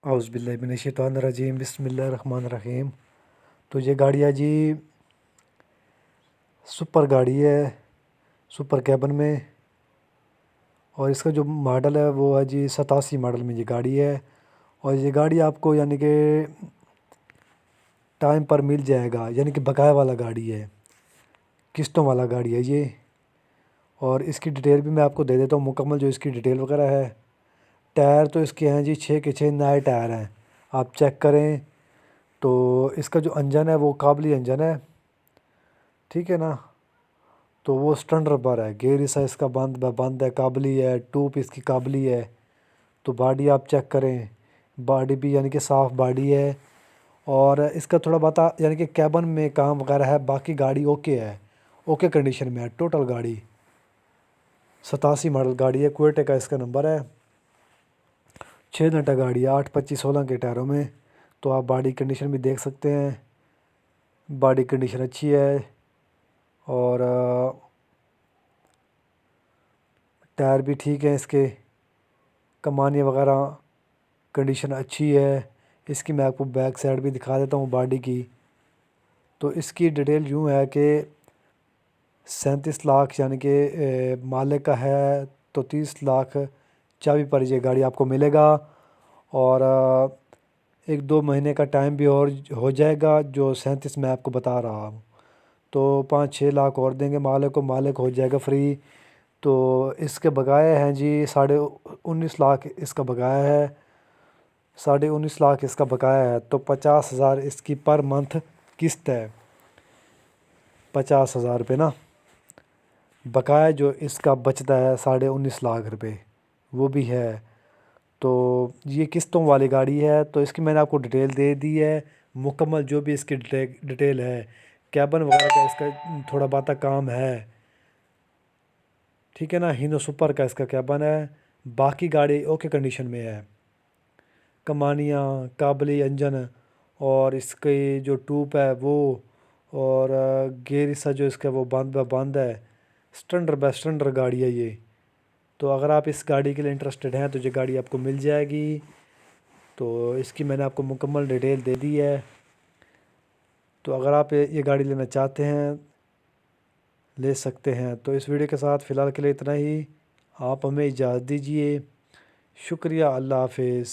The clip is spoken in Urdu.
اعوذ باللہ من الشیطان الرجیم، بسم اللہ الرحمن الرحیم۔ تو یہ گاڑی ہے جی سپر گاڑی ہے، سپر کیبن میں، اور اس کا جو ماڈل ہے وہ ہے جی 87 ماڈل میں یہ گاڑی ہے۔ اور یہ گاڑی آپ کو یعنی کہ ٹائم پر مل جائے گا، یعنی کہ بقایا والا گاڑی ہے، قسطوں والا گاڑی ہے یہ۔ اور اس کی ڈیٹیل بھی میں آپ کو دے دیتا ہوں مکمل، جو اس کی ڈیٹیل وغیرہ ہے۔ ٹائر تو اس کے ہیں جی 6 کے 6 نئے ٹائر ہیں، آپ چیک کریں۔ تو اس کا جو انجن ہے وہ قابلی انجن ہے، ٹھیک ہے نا۔ تو وہ اسٹنڈر پر ہے، گیئر اس کا بند ہے، قابلی ہے، ٹوپ اس کی قابلی ہے۔ تو باڈی آپ چیک کریں، باڈی بھی یعنی کہ صاف باڈی ہے۔ اور اس کا تھوڑا بہت یعنی کہ کیبن میں کام وغیرہ ہے، باقی گاڑی اوکے ہے، اوکے کنڈیشن میں ہے ٹوٹل گاڑی۔ 87 ماڈل گاڑی ہے، کوئٹے کا اس کا نمبر ہے۔ 6 گھنٹہ گاڑی ہے، 8/25/16 کے ٹائروں میں۔ تو آپ باڈی کنڈیشن بھی دیکھ سکتے ہیں، باڈی کنڈیشن اچھی ہے۔ اور ٹائر بھی ٹھیک ہے اس کے، کمانی وغیرہ کنڈیشن اچھی ہے اس کی۔ میں آپ کو بیک سائڈ بھی دکھا دیتا ہوں باڈی کی۔ تو اس کی ڈیٹیل یوں ہے کہ 37 لاکھ یعنی کہ مالک کا ہے، تو 30 لاکھ چابی پر یہ گاڑی آپ کو ملے گا۔ اور 1-2 مہینے کا ٹائم بھی اور ہو جائے گا، جو 37 میں آپ کو بتا رہا ہوں۔ تو 5-6 لاکھ اور دیں گے مالک کو، مالک ہو جائے گا فری۔ تو اس کے بقایا ہیں جی 19.5 لاکھ اس کا بقایا ہے، 19.5 لاکھ اس کا بقایا ہے۔ تو 50,000 اس کی پر منتھ قسط ہے، 50,000 روپے نا۔ بقایا جو اس کا بچتا ہے 19.5 لاکھ روپے وہ بھی ہے۔ تو یہ قسطوں والی گاڑی ہے، تو اس کی میں نے آپ کو ڈیٹیل دے دی ہے مکمل، جو بھی اس کی ڈیٹیل ہے۔ کیبن وغیرہ کا اس کا تھوڑا بہت کام ہے، ٹھیک ہے نا۔ ہینو سپر کا اس کا کیبن ہے، باقی گاڑی اوکے کنڈیشن میں ہے، کمانیاں، قابلی انجن، اور اس کی جو ٹوپ ہے وہ، اور گیئر حصہ جو اس کا وہ بند ہے۔ اسٹنڈر گاڑی ہے یہ۔ تو اگر آپ اس گاڑی کے لیے انٹرسٹڈ ہیں تو یہ گاڑی آپ کو مل جائے گی۔ تو اس کی میں نے آپ کو مکمل ڈیٹیل دے دی ہے۔ تو اگر آپ یہ گاڑی لینا چاہتے ہیں لے سکتے ہیں۔ تو اس ویڈیو کے ساتھ فی الحال کے لیے اتنا ہی، آپ ہمیں اجازت دیجیے۔ شکریہ، اللہ حافظ۔